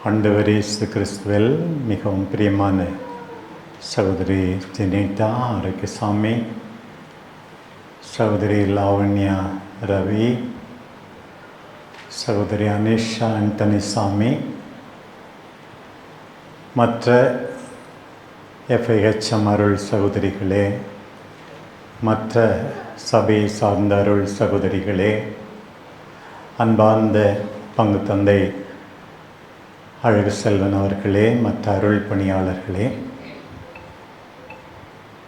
ஆண்டவர் இயேசு கிறிஸ்துவில் மிகவும் பிரியமான சகோதரி ஜெனிட்டா ஆரோக்கியசாமி, சகோதரி லாவண்யா ரவி, சகோதரி அனிஷா ஆண்டனிசாமி, மற்ற FIHM அருள் சகோதரிகளே, மற்ற சபை சார்ந்த அருள் சகோதரிகளே, அன்பார்ந்த பங்கு தந்தை அழகு செல்வன் அவர்களே, மற்ற அருள் பணியாளர்களே,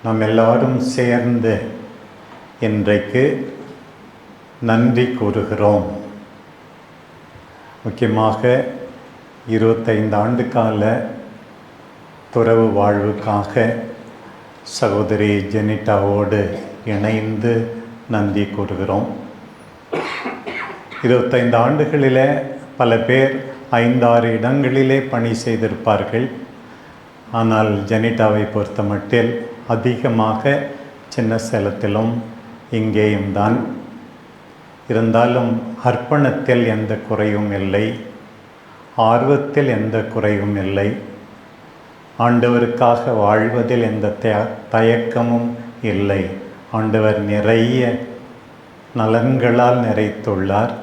நாம் எல்லாரும் சேர்ந்து இன்றைக்கு நன்றி கூறுகிறோம். முக்கியமாக 25 ஆண்டு கால துறவு வாழ்வுக்காக சகோதரி ஜெனிட்டாவோடு இணைந்து நன்றி கூறுகிறோம். 25 ஆண்டுகளில் பல பேர் 5-6 இடங்களிலே பணி செய்திருப்பார்கள். ஆனால் ஜெனிட்டாவை பொறுத்த மட்டில் அதிகமாக சின்ன சேலத்திலும் இங்கேயும் தான். இருந்தாலும் அர்ப்பணத்தில் எந்த குறையும் இல்லை, ஆர்வத்தில் எந்த குறையும் இல்லை, ஆண்டவருக்காக வாழ்வதில் எந்த தயக்கமும் இல்லை. ஆண்டவர் நிறைய நலன்களால் நிறைத்துள்ளார்.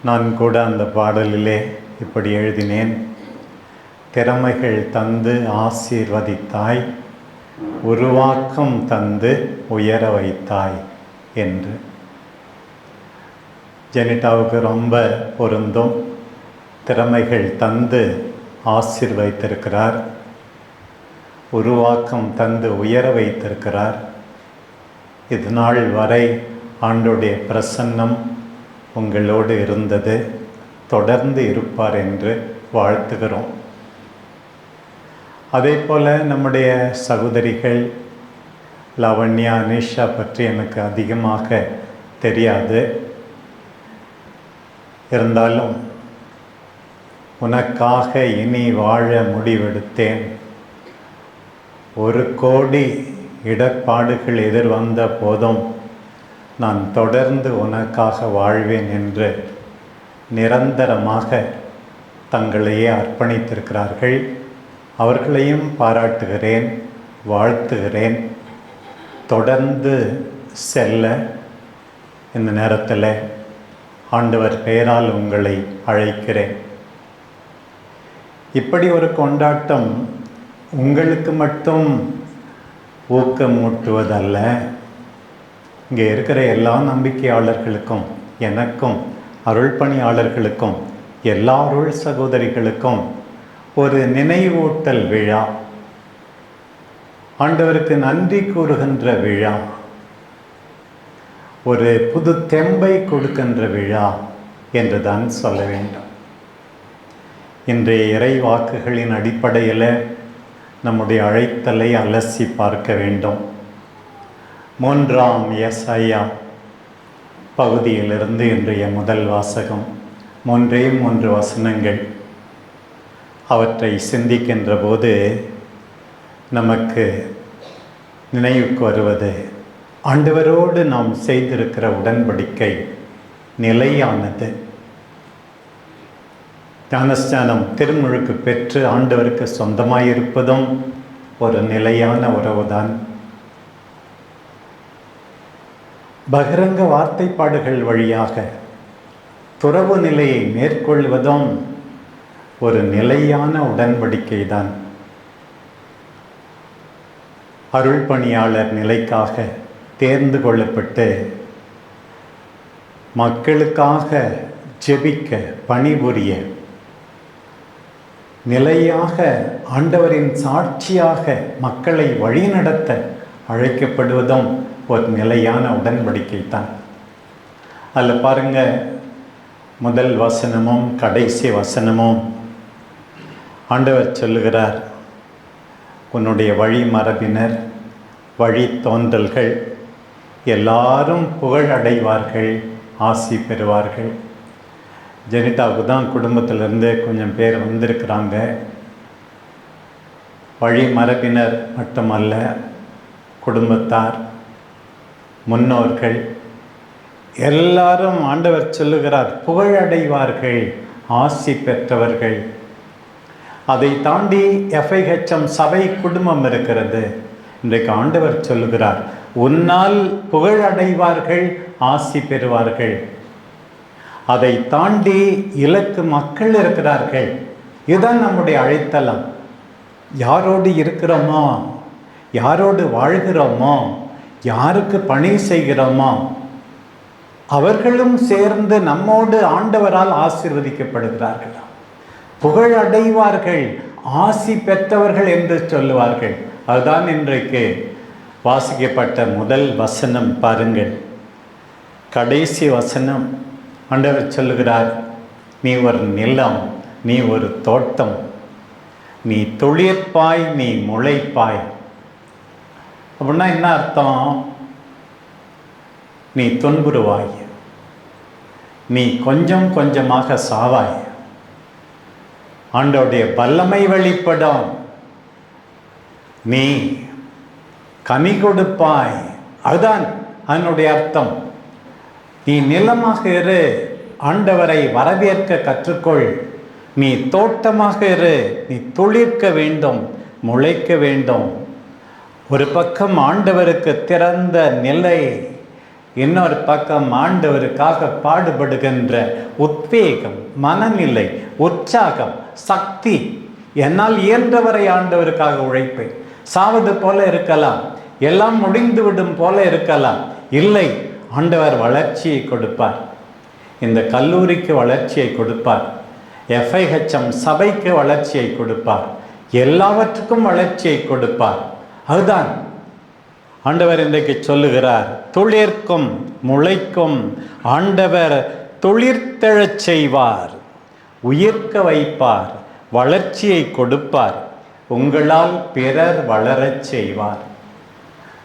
நான் கூட அந்த பாடலிலே இப்படி எழுதினேன்: திறமைகள் தந்து ஆசீர்வதித்தாய், உருவாக்கம் தந்து உயர வைத்தாய் என்று. ஜெனிட்டாவுக்கு ரொம்ப பொருந்தும். திறமைகள் தந்து ஆசீர்வதித்திருக்கிறார், உருவாக்கம் தந்து உயர வைத்திருக்கிறார். இது நாள் வரை ஆண்டோடைய பிரசன்னம் உங்களோடு இருந்தது, தொடர்ந்து இருப்பார் என்று வாழ்த்துகிறோம். அதே போல் நம்முடைய சகோதரிகள் லாவண்யா, அனிஷா பற்றி எனக்கு அதிகமாக தெரியாது. இருந்தாலும் உனக்காக இனி வாழ முடிவெடுத்தேன், 1 கோடி இடர்பாடுகள் எதிர்வந்த போதும் நான் தொடர்ந்து உனக்காக வாழ்வேன் என்று நிரந்தரமாக தங்களையே அர்ப்பணித்திருக்கிறார்கள். அவர்களையும் பாராட்டுகிறேன், வாழ்த்துகிறேன். தொடர்ந்து செல்ல இந்த நேரத்தில் ஆண்டவர் பெயரால் உங்களை அழைக்கிறேன். இப்படி ஒரு கொண்டாட்டம் உங்களுக்கு மட்டும் ஊக்கமூட்டுவதல்ல, இங்கே இருக்கிற எல்லா நம்பிக்கையாளர்களுக்கும், எனக்கும், அருள் பணியாளர்களுக்கும், எல்லா அருள் சகோதரிகளுக்கும் ஒரு நினைவூட்டல் விழா, ஆண்டவருக்கு நன்றி கூறுகின்ற விழா, ஒரு புது தெம்பை கொடுக்கின்ற விழா என்று தான் சொல்ல வேண்டும். இன்றைய இறை வாக்குகளின் அடிப்படையில் நம்முடைய அழைத்தலை அலசி பார்க்க வேண்டும். 3ஆம் எசாயா பகுதியிலிருந்து இன்றைய முதல் வாசகம். 3 வசனங்கள். அவற்றை சிந்திக்கின்ற போது நமக்கு நினைவுக்கு வருவது, ஆண்டவரோடு நாம் செய்திருக்கிற உடன்படிக்கை நிலையானது. ஞானஸ்நானம் திருமுழுக்கு பெற்று ஆண்டவருக்கு சொந்தமாயிருப்பதும் ஒரு நிலையான உறவுதான். பகிரங்க வார்த்தைப்பாடுகள் வழியாக துறவு நிலையை மேற்கொள்வதும் ஒரு நிலையான உடன்படிக்கை தான். அருள் பணியாளர் நிலைக்காக தேர்ந்து கொள்ளப்பட்டு மக்களுக்காக ஜெபிக்க, பணிபுரிய, நிலையாக ஆண்டவரின் சாட்சியாக மக்களை வழிநடத்த அழைக்கப்படுவதும் ஒரு நிலையான உடன்படிக்கை தான். அதில் பாருங்கள், முதல் வசனமும் கடைசி வசனமும் ஆண்டவர் சொல்லுகிறார், உன்னுடைய வழி மரபினர், வழி தோன்றல்கள் எல்லாரும் புகழ் அடைவார்கள், ஆசி பெறுவார்கள். ஜெனிட்டாவுக்கு தான் குடும்பத்திலேருந்து கொஞ்சம் பேர் வந்திருக்கிறாங்க. வழி மரபினர் மட்டுமல்ல, குடும்பத்தார், முன்னோர்கள் எல்லாரும் ஆண்டவர் சொல்லுகிறார் புகழடைவார்கள், ஆசி பெற்றவர்கள். அதை தாண்டி FIHM சபை குடும்பம் இருக்கிறது. இன்றைக்கு ஆண்டவர் சொல்லுகிறார், உன்னால் புகழடைவார்கள், ஆசி பெறுவார்கள். அதை தாண்டி இலக்கு மக்கள் இருக்கிறார்கள். இதுதான் நம்முடைய அழைத்தலம். யாரோடு இருக்கிறோமோ, யாரோடு வாழ்கிறோமோ, யாருக்கு பணி செய்கிறோமோ, அவர்களும் சேர்ந்து நம்மோடு ஆண்டவரால் ஆசீர்வதிக்கப்படுகிறார்கள், புகழடைவார்கள், ஆசி பெற்றவர்கள் என்று சொல்லுவார்கள். அதுதான் இன்றைக்கு வாசிக்கப்பட்ட முதல் வசனம். பாருங்கள், கடைசி வசனம். ஆண்டவர் சொல்லுகிறார், நீ ஒரு நிலம், நீ ஒரு தோட்டம், நீ துளிர்ப்பாய், நீ முளைப்பாய். அப்படின்னா என்ன அர்த்தம்? நீ துன்புறுவாய், நீ கொஞ்சம் கொஞ்சமாக சாவாய், ஆண்டவருடைய வல்லமை வெளிப்படும், நீ கனி கொடுப்பாய். அதுதான் அதனுடைய அர்த்தம். நீ நிலமாக இரு, ஆண்டவரை வரவேற்க கற்றுக்கொள். நீ தோட்டமாக இரு, நீ துளிர்க்க வேண்டும், முளைக்க வேண்டும். ஒரு பக்கம் ஆண்டவருக்கு திறந்த நிலை, இன்னொரு பக்கம் ஆண்டவருக்காக பாடுபடுகின்ற உத்வேகம், மனநிலை, உற்சாகம், சக்தி. என்னால் இயன்றவரை ஆண்டவருக்காக உழைப்பேன். சாவது போல இருக்கலாம், எல்லாம் முடிந்துவிடும் போல இருக்கலாம். இல்லை, ஆண்டவர் வளர்ச்சியை கொடுப்பார். இந்த கல்லூரிக்கு வளர்ச்சியை கொடுப்பார், FIHM சபைக்கு வளர்ச்சியை கொடுப்பார், எல்லாவற்றுக்கும் வளர்ச்சியை கொடுப்பார். அதுதான் ஆண்டவர் இன்றைக்கு சொல்லுகிறார். துளிர்க்கும் முளைக்கும் ஆண்டவர் துளிர்த்தெழச் செய்வார், உயிர்க்க வைப்பார், வளர்ச்சியை கொடுப்பார், உங்களால் பிறர் வளரச் செய்வார்.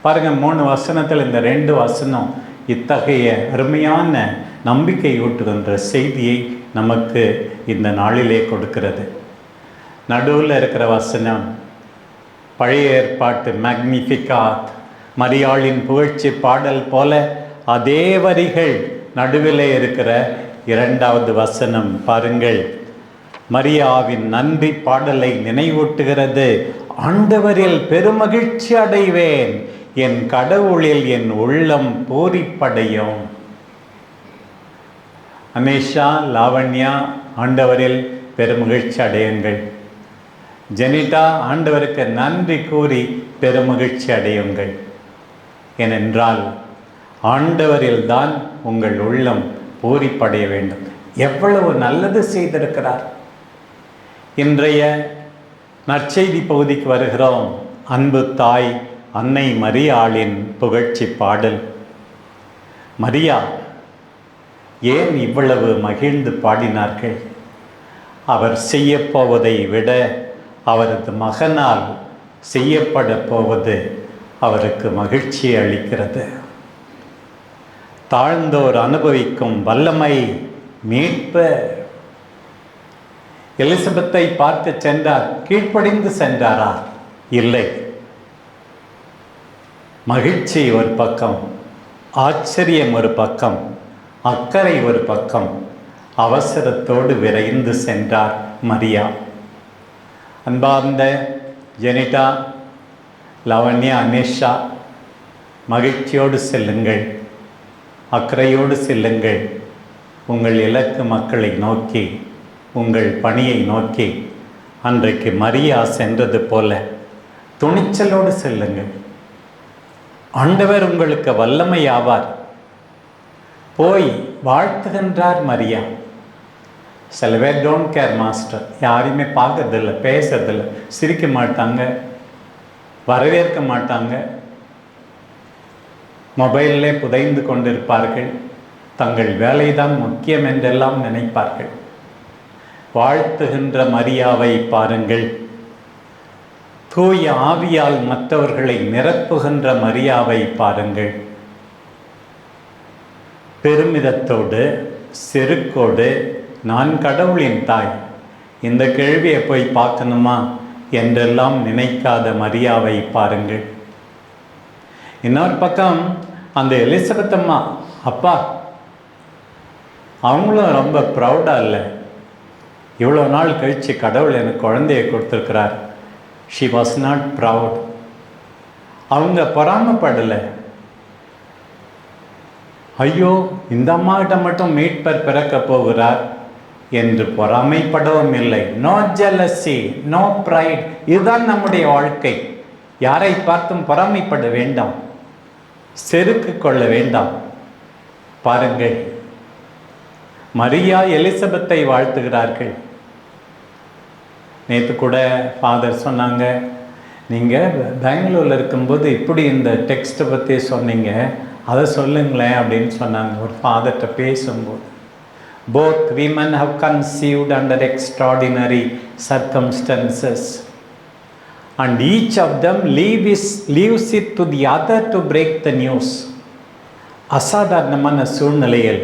பாருங்க, 3 வசனத்தில் இந்த 2 வசனம் இத்தகைய அருமையான நம்பிக்கை ஊட்டுகின்ற செய்தியை நமக்கு இந்த நாளிலே கொடுக்கிறது. நடுவில் இருக்கிற வசனம் பழைய ஏற்பாட்டு மேக்னிஃபிகாத், மரியாளின் புகழ்ச்சி பாடல் போல அதே வரிகள் நடுவிலே இருக்கிற 2வது வசனம். பாருங்கள், மரியாவின் நன்றி பாடலை நினைவூட்டுகிறது. ஆண்டவரில் பெருமகிழ்ச்சி அடைவேன், என் கடவுளில் என் உள்ளம் பூரிப்படையும். அமேஷா, லாவண்யா, ஆண்டவரில் பெருமகிழ்ச்சி அடையுங்கள். ஜெனிட்டா, ஆண்டவருக்கு நன்றி கூறி பெருமகிழ்ச்சி அடையுங்கள். ஏனென்றால் ஆண்டவரில் தான் உங்கள் உள்ளம் பூரிப்படைய வேண்டும். எவ்வளவு நல்லது செய்திருக்கிறார். இன்றைய நற்செய்தி பகுதிக்கு வருகிறோம். அன்பு தாய் அன்னை மரியாளின் புகழ்ச்சி பாடல். மரியா ஏன் இவ்வளவு மகிழ்ந்து பாடினார்கள்? அவர் செய்யப்போவதை விட அவரது மகனால் செய்யப்பட போவது அவருக்கு மகிழ்ச்சி அளிக்கிறது. தாழ்ந்தோர் அனுபவிக்கும் வல்லமை, மீட்பு. எலிசபெத்தை பார்த்து சென்றார், கீழ்ப்படிந்து சென்றாரா? இல்லை. மகிழ்ச்சி ஒரு பக்கம், ஆச்சரியம் ஒரு பக்கம், அக்கறை ஒரு பக்கம். அவசரத்தோடு விரைந்து சென்றார் மரியா. அன்பார்ந்த ஜெனிட்டா, லாவண்யா, அனேஷா, மகிழ்ச்சியோடு செல்லுங்கள், அக்கறையோடு செல்லுங்கள். உங்கள் இலக்கு மக்களை நோக்கி, உங்கள் பணியை நோக்கி அன்றைக்கு மரியா சென்றது போல துணிச்சலோடு செல்லுங்கள். ஆண்டவர் உங்களுக்கு வல்லமை ஆவார். போய் வாழ்த்துகின்றார் மரியா. சில பேர் டோன்ட் கேர் மாஸ்டர், யாரையுமே பார்க்கறதில்லை, பேசுறதில்லை, சிரிக்க மாட்டாங்க, வரவேற்க மாட்டாங்க, மொபைலிலே புதைந்து கொண்டிருப்பார்கள், தங்கள் வேலைதான் முக்கியம் என்றெல்லாம் நினைப்பார்கள். வாழ்த்துகின்ற மரியாவை பாருங்கள். தூய ஆவியால் மற்றவர்களை நிரப்புகின்ற மரியாவை பாருங்கள். பெருமிதத்தோடு, செருக்கோடு, நான் கடவுளின் தாய், இந்த கேள்வியை போய் பார்க்கணுமா என்றெல்லாம் நினைக்காத மரியாவை பாருங்கள். இன்னொரு பக்கம் அந்த எலிசபெத் அம்மா, அப்பா அவங்களும் ரொம்ப ப்ரௌடாக இல்லை, இவ்வளோ நாள் கழித்து கடவுள் எனக்கு குழந்தையை கொடுத்துருக்கிறார். She was not proud. அவங்க பொறாமப்படலை. ஐயோ, இந்த அம்மாகிட்ட மட்டும் மீட்பர் பிறக்க போகிறார் என்று பொறாமைப்படவும் இல்லை. No jealousy, no pride. இதுதான் நம்முடைய வாழ்க்கை. யாரை பார்த்தும் பொறாமைப்பட வேண்டாம், செருக்கு கொள்ள வேண்டாம். பாருங்கள், மரியா எலிசபெத்தை வாழ்த்துகிறார்கள். நேற்று கூட ஃபாதர் சொன்னாங்க, நீங்கள் பெங்களூரில் இருக்கும்போது இப்படி இந்த டெக்ஸ்ட்டை பற்றி சொன்னீங்க, அதை சொல்லுங்களேன் அப்படின்னு சொன்னாங்க ஒரு ஃபாதர்கிட்ட பேசும்போது. Both women have conceived under extraordinary circumstances and each of them leaves it to the other to break the news. அசாதாரணமான சூழ்நிலையில்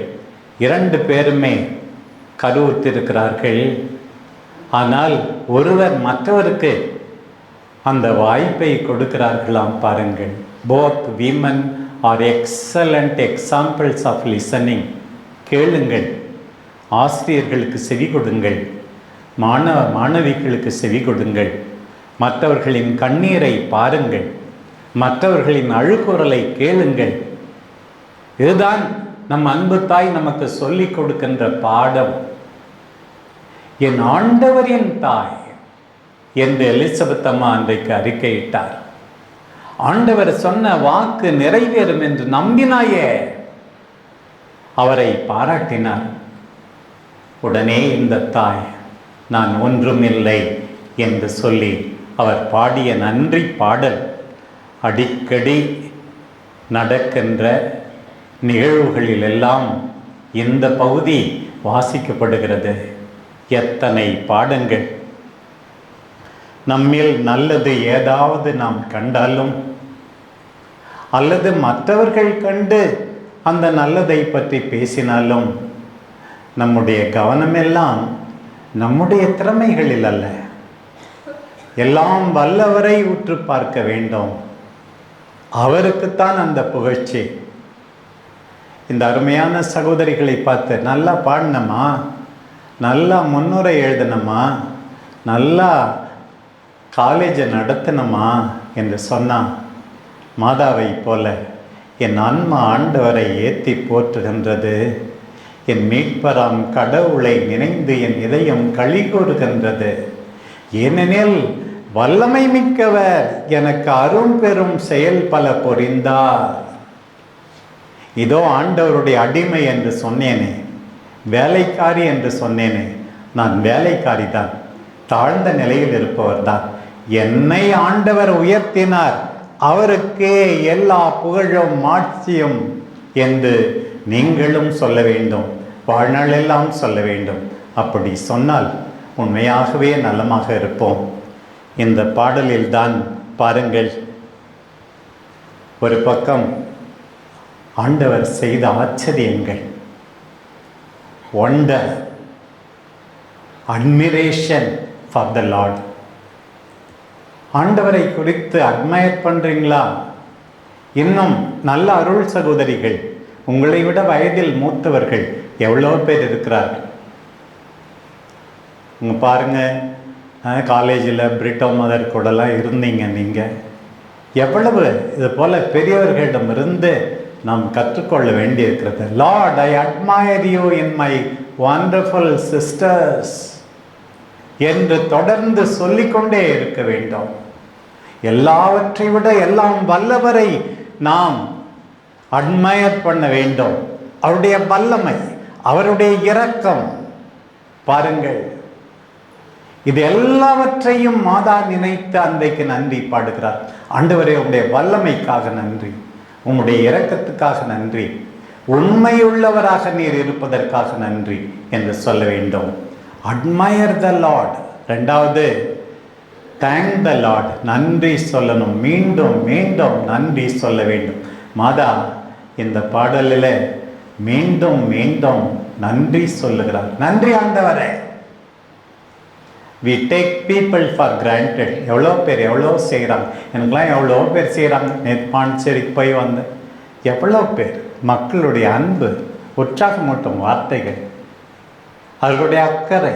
2 பேருமே கருவுற்றிருக்கிறார்கள். ஆனால் ஒருவர் மற்றவருக்கு அந்த வாய்ப்பை கொடுக்கிறார்களாம். பாருங்கள், both women are excellent examples of listening. கேளுங்கள், ஆசிரியர்களுக்கு செவி கொடுங்கள், மாணவிகளுக்கு செவி கொடுங்கள், மற்றவர்களின் கண்ணீரை பாருங்கள், மற்றவர்களின் அழுகுரலை கேளுங்கள். இதுதான் நம் அன்பு தாய் நமக்கு சொல்லிக் கொடுக்கின்ற பாடம். என் ஆண்டவரின் தாய் என்று எலிசபெத் அம்மா அன்றைக்கு அறிக்கையிட்டார். ஆண்டவர் சொன்ன வாக்கு நிறைவேறும் என்று நம்பினாயே. அவரை பாராட்டினார். உடனே இந்த தாய் நான் ஒன்றுமில்லை என்று சொல்லி அவர் பாடிய நன்றி பாடல் அடிக்கடி நடக்கின்ற நிகழ்வுகளிலெல்லாம் இந்த பகுதி வாசிக்கப்படுகிறது. எத்தனை பாடங்கள்! நம்மில் நல்லது ஏதாவது நாம் கண்டாலும் அல்லது மற்றவர்கள் கண்டு அந்த நல்லதை பற்றி பேசினாலும் நம்முடைய கவனமெல்லாம் நம்முடைய திறமைகளில் அல்ல, எல்லாம் வல்லவரை உற்று பார்க்க வேண்டும். அவருக்குத்தான் அந்த புகழ்ச்சி. இந்த அருமையான சகோதரிகளை பார்த்து நல்லா பாடினம்மா, நல்லா முன்னுரை எழுதினம்மா, நல்லா காலேஜை நடத்தினம்மா என்று சொன்னான். மாதாவை போல என் ஆன்மா ஆண்டவரை ஏற்றி போற்றுகின்றது. என் மீட்பராம் கடவுளை நினைந்து என் இதயம் களி கூறுகின்றது. ஏனெனில் வல்லமை மிக்கவர் எனக்கு அரும் பெரும் செயல் பல புரிந்தார். இதோ ஆண்டவருடைய அடிமை என்று சொன்னேனே, வேலைக்காரி என்று சொன்னேனே, நான் வேலைக்காரி தான், தாழ்ந்த நிலையில் இருப்பவர் தான். என்னை ஆண்டவர் உயர்த்தினார், அவருக்கே எல்லா புகழும் மாட்சியும் என்று நீங்களும் சொல்ல வேண்டும், வாழ்நாளெல்லாம் சொல்ல வேண்டும். அப்படி சொன்னால் உண்மையாகவே நலமாக இருப்போம். இந்த பாடலில் தான் பாருங்கள், ஒரு பக்கம் ஆண்டவர் செய்த ஆச்சரியங்கள், wonder, admiration for the Lord. ஆண்டவரை குறித்து அட்மையர் பண்ணுறீங்களா? இன்னும் நல்ல அருள் சகோதரிகள், உங்களை விட வயதில் மூத்தவர்கள் எவ்வளோ பேர் இருக்கிறார்கள். இங்கே பாருங்கள், காலேஜில் பிரிட்டோ மதர் கூடலாம் இருந்தீங்க. நீங்கள் எவ்வளவு இது போல் பெரியவர்களிடமிருந்து நாம் கற்றுக்கொள்ள வேண்டியிருக்கிறது. Lord, I admire you in my wonderful sisters என்று தொடர்ந்து சொல்லிக்கொண்டே இருக்க வேண்டும். எல்லாவற்றை விட எல்லாம் வல்லவரை நாம் அட்மயர் பண்ண வேண்டும். அவருடைய வல்லமை, அவருடைய இரக்கம் பாருங்கள். இது எல்லாவற்றையும் மாதா நினைத்து அன்றைக்கு நன்றி பாடுகிறார். ஆண்டவரே, உங்களுடைய வல்லமைக்காக நன்றி, உங்களுடைய இரக்கத்துக்காக நன்றி, உண்மையுள்ளவராக நீர் இருப்பதற்காக நன்றி என்று சொல்ல வேண்டும். அட்மயர் த லார்ட். ரெண்டாவது, தேங்க் த லார்ட். நன்றி சொல்லணும், மீண்டும் மீண்டும் நன்றி சொல்ல வேண்டும். மாதா இந்த பாடலில் மீண்டும் மீண்டும் நன்றி சொல்லுகிறார். நன்றி ஆண்டவரே. we take people for granted. எவ்வளோ பேர் எவ்வளோ செய்கிறாங்க, எனக்குலாம் எவ்வளோ பேர் செய்கிறாங்க. பாண்டிச்சேரிக்கு போய் வந்தேன், எவ்வளோ பேர் மக்களுடைய அன்பு, உற்சாகமூட்டும் வார்த்தைகள், அவர்களுடைய அக்கறை,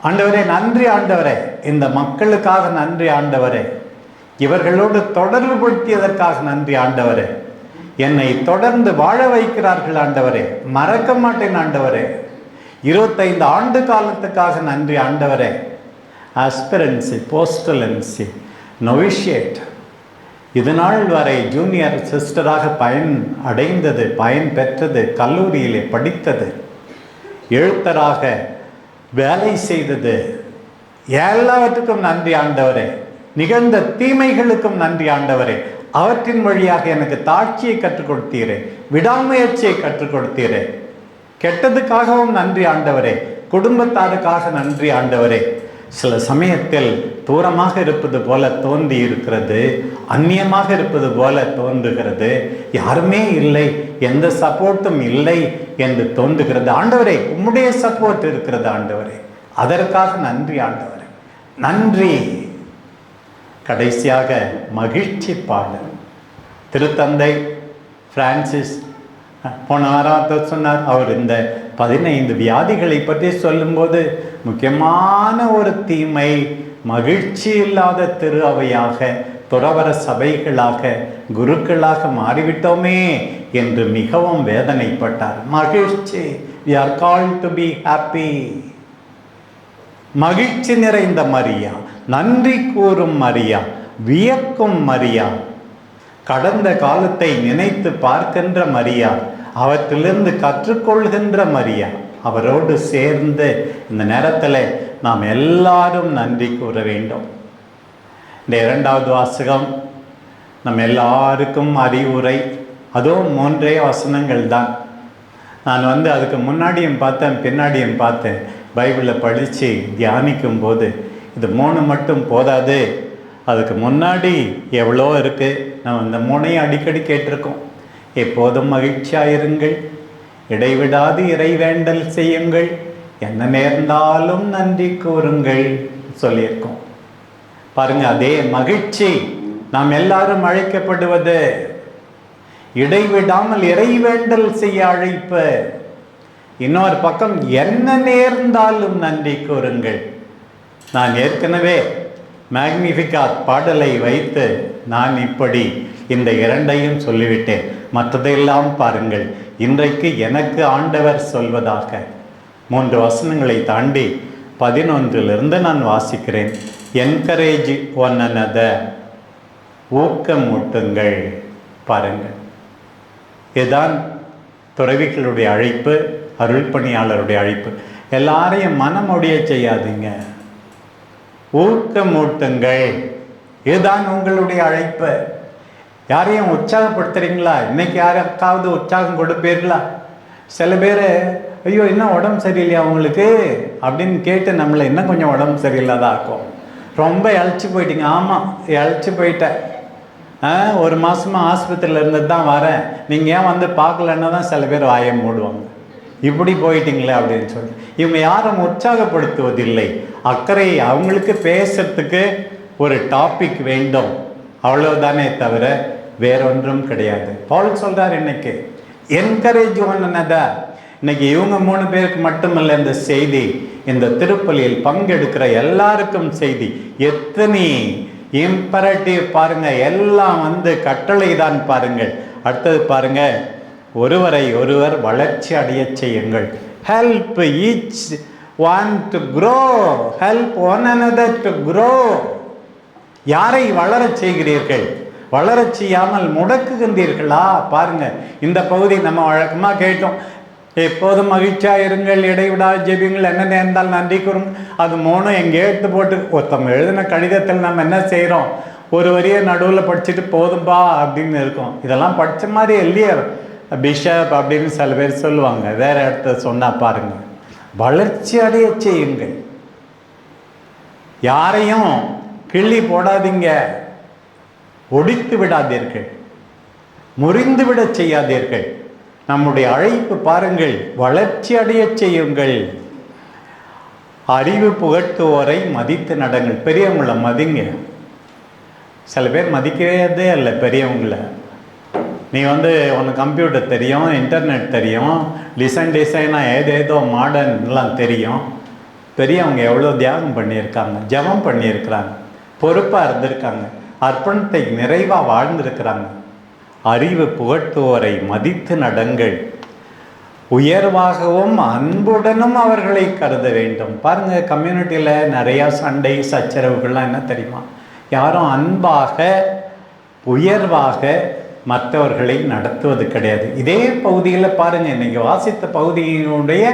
ஆண்டவரே நன்றி ஆண்டவரே, இந்த மக்களுக்காக நன்றி ஆண்டவரே, இவர்களோடு தொடர்பு படுத்தியதற்காக நன்றி ஆண்டவரே, என்னை தொடர்ந்து வாழ வைக்கிறார்கள் ஆண்டவரே, மறக்க மாட்டேன் ஆண்டவரே, 25 ஆண்டு காலத்துக்காக நன்றி ஆண்டவரே. ஆஸ்பிரன்சி, போஸ்டலன்சி, நொவிஷியேட், இது நாள் வரை ஜூனியர் சிஸ்டராக பயன் அடைந்தது, பயன் பெற்றது, கல்லூரியிலே படித்தது, எழுத்தராக வேலை செய்தது, எல்லாவற்றுக்கும் நன்றி ஆண்டவரே. நிகழ்ந்த தீமைகளுக்கும் நன்றி ஆண்டவரே. அவற்றின் வழியாக எனக்கு தாட்சியை கற்றுக் கொடுத்தீரே, விடாமுயற்சியை கற்றுக் கொடுத்தீரே. கெட்டதுக்காகவும் நன்றி ஆண்டவரே, குடும்பத்தாருக்காக நன்றி ஆண்டவரே. சில சமயத்தில் தூரமாக இருப்பது போல தோன்றி இருக்கிறது, அந்நியமாக இருப்பது போல தோன்றுகிறது, யாருமே இல்லை, எந்த சப்போர்ட்டும் இல்லை என்று தோன்றுகிறது. ஆண்டவரே, உம்முடைய சப்போர்ட் இருக்கிறது ஆண்டவரே, அதற்காக நன்றி ஆண்டவரே, நன்றி. கடைசியாக மகிழ்ச்சி பாடல். திருத்தந்தை பிரான்சிஸ் போன வாரம் சொன்னார். அவர் இந்த 15 வியாதிகளை பற்றி சொல்லும்போது முக்கியமான ஒரு தீமை மகிழ்ச்சி இல்லாத திரு அவையாக, துறவர சபைகளாக, குருக்களாக மாறிவிட்டோமே என்று மிகவும் வேதனைப்பட்டார். மகிழ்ச்சி, we are called to be happy. மகிழ்ச்சி நிறைந்த மரியா, நன்றி கூறும் மரியா, வியக்கும் மரியா, கடந்த காலத்தை நினைத்து பார்க்கின்ற மரியா, அவற்றிலிருந்து கற்றுக்கொள்கின்ற மரியா, அவரோடு சேர்ந்து இந்த நேரத்தில் நாம் எல்லாரும் நன்றி கூற வேண்டும். இந்த 2வது வாசகம் நம்ம எல்லாருக்கும் அறிவுரை. அதுவும் 3 வசனங்கள் தான். நான் அதுக்கு முன்னாடியும் பார்த்தேன், பின்னாடியும் பார்த்தேன். பைபிளில் படித்து தியானிக்கும் போது இது 3 மட்டும் போதாது, அதுக்கு முன்னாடி எவ்வளோ இருக்குது. நம்ம இந்த 3ஐயும் அடிக்கடி கேட்டிருக்கோம். எப்போதும் மகிழ்ச்சியாயிருங்கள், இடைவிடாது இறைவேண்டல் செய்யுங்கள், என்ன நேர்ந்தாலும் நன்றி கூறுங்கள் சொல்லியிருக்கோம். பாருங்க, அதே மகிழ்ச்சி நாம் எல்லாரும் அழைக்கப்படுவது. இடைவிடாமல் இறைவேண்டல் செய்ய அழைப்பு. இன்னொரு பக்கம் என்ன நேர்ந்தாலும் நன்றி கூறுங்கள். நான் ஏற்கனவே மேக்னிஃபிகாட் பாடலை வைத்து நான் இப்படி இந்த 2ஐயும் சொல்லிவிட்டேன். மற்றதையெல்லாம் பாருங்கள். இன்றைக்கு எனக்கு ஆண்டவர் சொல்வதாக 3 வசனங்களை தாண்டி 11 நான் வாசிக்கிறேன். என்கரேஜ் ஒன் அனதர், ஊக்கமூட்டுங்கள். பாருங்கள், இதுதான் துறவிகளுடைய அழைப்பு, அருள் பணியாளருடைய அழைப்பு. எல்லாரையும் மனமுடைய செய்யாதீங்க, ஊக்கமூட்டுங்கள். இதுதான் உங்களுடைய அழைப்பு. யாரையும் உற்சாகப்படுத்துறீங்களா? இன்னைக்கு யாருக்காவது உற்சாகம் கொடுப்பீர்களா? சில பேர் ஐயோ இன்னும் உடம்பு சரியில்லையா அவங்களுக்கு அப்படின்னு கேட்டு நம்மளை இன்னும் கொஞ்சம் உடம்பு சரியில்லாத ஆக்கும். ரொம்ப இழைச்சி போயிட்டீங்க. ஆமாம், இழைச்சி போயிட்டேன், 1 மாதமாக ஆஸ்பத்திரியில் இருந்தது தான் வரேன், நீங்கள் ஏன் பார்க்கலன்னா தான் சில பேர் வாயை மூடுவாங்க. இப்படி போயிட்டீங்களே அப்படின்னு சொல்லி இவங்க யாரும் உற்சாகப்படுத்துவதில்லை. அக்கறை, அவங்களுக்கு பேசுறதுக்கு ஒரு டாபிக் வேண்டும், அவ்வளவுதானே தவிர வேறொன்றும் கிடையாது. பவுல் சொல்றார், இன்னைக்கு என்கரேஜ் ஒன் அனதர். இன்னைக்கு இவங்க 3 பேருக்கு மட்டுமல்ல இந்த செய்தி, இந்த திருப்பலியில் பங்கெடுக்கிற எல்லாருக்கும் செய்தி. எத்தனை இம்பரேட்டிவ் பாருங்க, எல்லாம் கட்டளை தான் பாருங்கள். அடுத்தது பாருங்க, ஒருவரை ஒருவர் வளர்ச்சி அடைய செய்யுங்கள். Help each one to grow, help one another to grow. யாரை வளரச் செய்கிறீர்கள்? வளரச் செய்யாமல் முடக்குகின்றீர்களா? பாருங்க, இந்த பகுதி நம்ம வழக்கமாக கேட்டோம். எப்போதும் மகிழ்ச்சியாக இருங்கள், இடைவிடா ஜெபிங்கள், என்ன நேர்ந்தால் நன்றி கூறும். அது 3 எங்கே எடுத்து போட்டு ஒருத்தம் எழுதின கடிதத்தில் நம்ம என்ன செய்கிறோம்? ஒரு வரியை நடுவில் படிச்சுட்டு போதும்பா அப்படின்னு இருக்கும். இதெல்லாம் படித்த மாதிரி இல்லையே பிஷப் அப்படின்னு சில பேர் சொல்லுவாங்க. வேற இடத்த சொன்னால் பாருங்க, வளர்ச்சி அடைய செய்யுங்கள். யாரையும் கிள்ளி போடாதீங்க, ஒடித்து விடாதீர்கள், முறிந்து விட செய்யாதீர்கள். நம்முடைய அழைப்பு பாருங்கள், வளர்ச்சி அடைய செய்யுங்கள். அறிவு புகட்டுவோரை மதித்து நடங்கள். பெரியவங்களை மதிங்க. சில பேர் மதிக்கவே இல்லை பெரியவங்களை. நீ உனக்கு கம்ப்யூட்டர் தெரியும், இன்டர்நெட் தெரியும், டிசைனாக ஏதேதோ மாடர்ன்லாம் தெரியும், பெரியவங்க எவ்வளோ தியாகம் பண்ணியிருக்காங்க, ஜெபம் பண்ணியிருக்கிறாங்க, பொறுப்பாக இருந்திருக்காங்க, அர்ப்பணத்தை நிறைவாக வாழ்ந்திருக்கிறாங்க. அறிவு புகட்டுவோரை மதித்து நடங்கள், உயர்வாகவும் அன்புடனும் அவர்களை கருத வேண்டும். பாருங்கள், கம்யூனிட்டியில் நிறையா சண்டை சச்சரவுகள்லாம் என்ன தெரியுமா? யாரும் அன்பாக உயர்வாக மற்றவர்களை நடத்துவது கிடையாது. இதே பகுதியில் பாருங்கள், இன்றைக்கி வாசித்த பகுதியினுடைய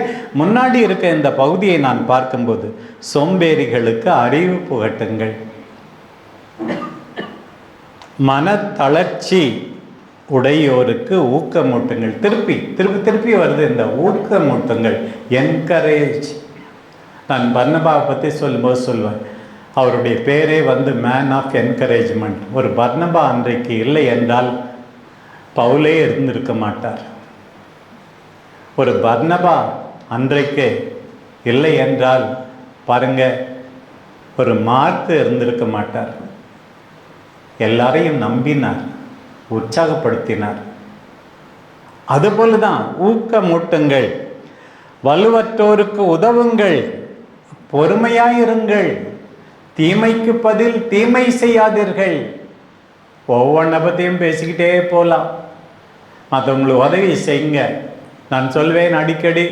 முன்னாடி இருக்க இந்த பகுதியை நான் பார்க்கும்போது, சோம்பேறிகளுக்கு அறிவு புகட்டுங்கள், மனத்தளர்ச்சி உடையோருக்கு ஊக்கமூட்டுங்கள். திருப்பி திருப்பி திருப்பி வருது இந்த ஊக்கமூட்டுங்கள், என்கரேஜ். நான் பர்னபாவை பற்றி சொல்லும்போது சொல்லுவேன், அவருடைய பேரே மேன் ஆஃப் என்கரேஜ்மெண்ட். ஒரு பர்னபா அன்றைக்கு இல்லை என்றால் பவுலே இருந்திருக்க மாட்டார். ஒரு பர்னபா அன்றைக்கு இல்லை என்றால் பாருங்க, ஒரு மார்க்கு இருந்திருக்க மாட்டார். எல்லாரையும் நம்பினார், உற்சாகப்படுத்தினார். அதுபோல தான் ஊக்கமூட்டுங்கள், வலுவற்றோருக்கு உதவுங்கள், பொறுமையாயிருங்கள், தீமைக்கு பதில் தீமை செய்யாதீர்கள். ஒவ்வொன்றை பற்றியும் பேசிக்கிட்டே போகலாம். மற்றவங்களுக்கு உதவி செய்யுங்க. நான் சொல்வேன் அடிக்கடி,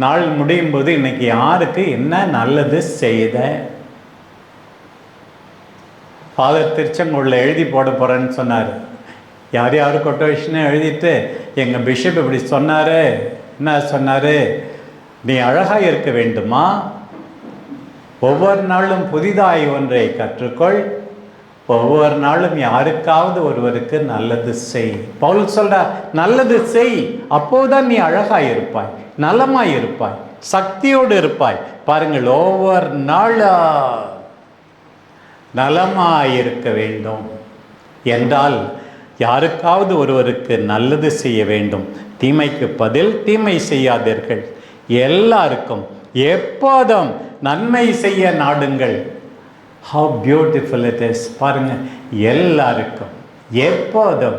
நாள் முடியும் போது இன்னைக்கு யாருக்கு என்ன நல்லது செய்த. ஃபாதர் திருச்செங்கோடில் எழுதி போட போகிறேன்னு சொன்னார். யார் யார் கொட்டேஷனை எழுதிட்டு, எங்கள் பிஷப் இப்படி சொன்னார், என்ன சொன்னார், நீ அழகாக இருக்க வேண்டுமா, ஒவ்வொரு நாளும் புதிதாய் ஒன்றை கற்றுக்கொள், ஒவ்வொரு நாளும் யாருக்காவது ஒருவருக்கு நல்லது செய். பவுல் சொல்றார், நல்லது செய், அப்போதான் நீ அழகாய் இருப்பாய், நலமாய் இருப்பாய், சக்தியோடு இருப்பாய். பாருங்கள், ஒவ்வொரு நாளும் நலமாயிருக்க வேண்டும் என்றால் யாருக்காவது ஒருவருக்கு நல்லது செய்ய வேண்டும். தீமைக்கு பதில் தீமை செய்யாதீர்கள், எல்லாருக்கும் எப்போதும் நன்மை செய்ய நாடுங்கள். How beautiful it is. பாருங்கள், எல்லாருக்கும் எப்போதும்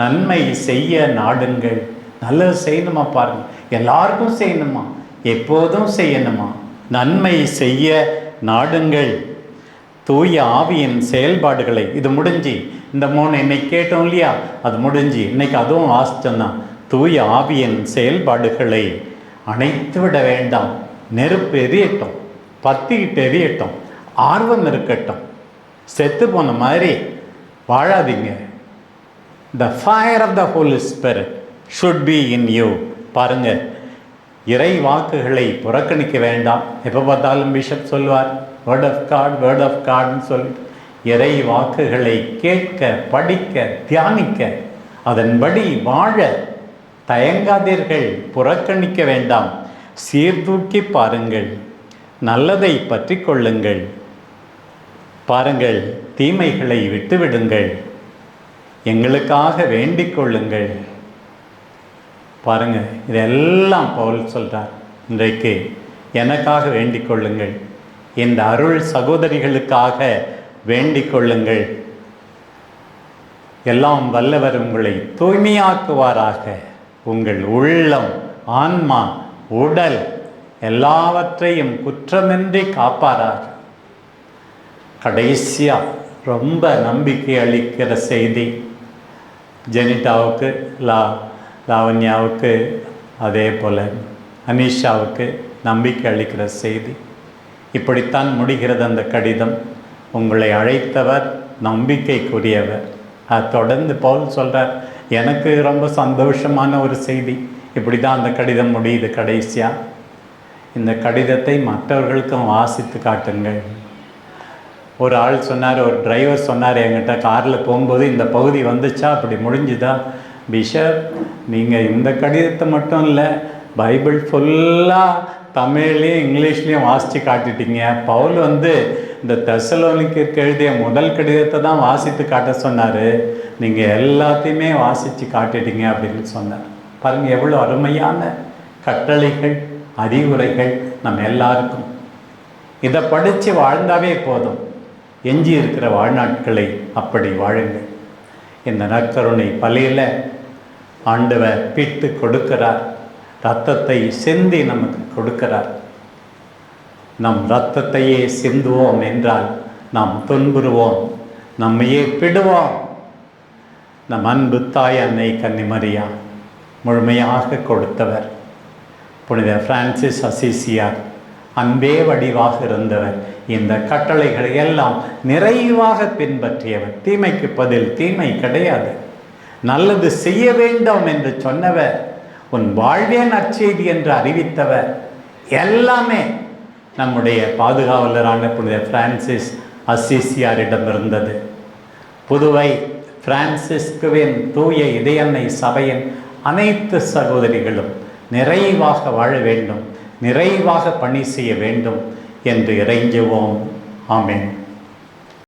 நன்மை செய்ய நாடுங்கள். நல்லது செய்யணுமா? பாருங்கள், எல்லாருக்கும் செய்யணுமா? எப்போதும் செய்யணுமா? நன்மை செய்ய நாடுங்கள். தூய ஆவியின் செயல்பாடுகளை, இது முடிஞ்சு இந்த 3 இன்னைக்கு கேட்டோம் இல்லையா, அது முடிஞ்சு இன்னைக்கு அதுவும் வாசிச்சோம்தான். தூய ஆவியின் செயல்பாடுகளை அணைத்து விட வேண்டாம். நெருப்பு எரியட்டும், பத்திக்கிட்டு எரியட்டும், ஆர்வம் இருக்கட்டும், செத்து போன மாதிரி வாழாதீங்க. The fire of the Holy Spirit should be in you. பாருங்க, இறை வாக்குகளை புறக்கணிக்க வேண்டாம். எப்போ பார்த்தாலும் பிஷப் சொல்லுவார், word of God, word of காட்னு சொல்லி இறை வாக்குகளை கேட்க, படிக்க, தியானிக்க, அதன்படி வாழ தயங்காதீர்கள், புறக்கணிக்க வேண்டாம். சீர்தூக்கி பாருங்கள், நல்லதை பற்றி கொள்ளுங்கள். பாருங்கள், தீமைகளை விட்டுவிடுங்கள், எங்களுக்காக வேண்டிக் கொள்ளுங்கள். பாருங்கள், இதெல்லாம் பவுல் சொல்கிறார். இன்றைக்கு எனக்காக வேண்டிக் கொள்ளுங்கள், இந்த அருள் சகோதரிகளுக்காக வேண்டிக் கொள்ளுங்கள். எல்லாம் வல்லவர் உங்களை தூய்மையாக்குவாராக. உங்கள் உள்ளம், ஆன்மா, உடல் எல்லாவற்றையும் குற்றமின்றி காப்பாராக. கடைசியாக ரொம்ப நம்பிக்கை அளிக்கிற செய்தி, ஜெனிட்டாவுக்கு, லாவண்யாவுக்கு, அதே போல் அனிஷாவுக்கு நம்பிக்கை அளிக்கிற செய்தி. இப்படித்தான் முடிகிறது அந்த கடிதம். உங்களை அழைத்தவர் நம்பிக்கைக்குரியவர். அது தொடர்ந்து பவுல் சொல்கிறார், எனக்கு ரொம்ப சந்தோஷமான ஒரு செய்தி. இப்படி தான் அந்த கடிதம் முடியுது. கடைசியாக இந்த கடிதத்தை மற்றவர்களுக்கும் வாசித்து காட்டுங்கள். ஒரு ஆள் சொன்னார், ஒரு டிரைவர் சொன்னார் என்கிட்ட, காரில் போகும்போது, இந்த பகுதி வந்துச்சா, அப்படி முடிஞ்சுதா பிஷப், நீங்கள் இந்த கடிதத்தை மட்டும் இல்லை, பைபிள் ஃபுல்லாக தமிழ்லேயும் இங்கிலீஷ்லேயும் வாசித்து காட்டிட்டீங்க. பவுல் இந்த தெசலோனிக்கேற்கு எழுதிய முதல் கடிதத்தை தான் வாசித்து காட்ட சொன்னார், நீங்கள் எல்லாத்தையுமே வாசித்து காட்டிட்டீங்க அப்படின்னு சொன்னார். பாருங்கள், எவ்வளோ அருமையான கட்டளைகள், அறிவுரைகள் நம்ம எல்லாருக்கும். இதை படித்து வாழ்ந்தாவே போதும். எஞ்சி இருக்கிற வாழ்நாட்களை அப்படி வாழுங்கள். இந்த நற்கருணை பலியில் ஆண்டவர் பிட்டு கொடுக்கிறார், இரத்தத்தை சிந்தி நமக்கு கொடுக்கிறார். நம் இரத்தத்தையே சிந்துவோம் என்றால் நாம் துன்புறுவோம், நம்மையே பிடுவோம். நம் அன்பு தாய் அன்னை கன்னிமரியா முழுமையாக கொடுத்தவர். புனித பிரான்சிஸ் அசிசியார் அன்பே வடிவாக இருந்தவர். இந்த கட்டளைகளை எல்லாம் நிறைவாக பின்பற்றியவர். தீமைக்கு பதில் தீமை கிடையாது, நல்லது செய்ய வேண்டும் என்று சொன்னவர், உன் வாழ்வே நற்செய்தி என்று அறிவித்தவர். எல்லாமே நம்முடைய பாதுகாவலரான புனித பிரான்சிஸ் அசிசியாரிடம் இருந்தது. புதுவை பிரான்சிஸ்குவின் தூய இதயன்னை சபையின் அனைத்து சகோதரிகளும் நிறைவாக வாழ வேண்டும், நிறைவாக பணி செய்ய வேண்டும் என்று இறைஞ்சுவோம். ஆமென்.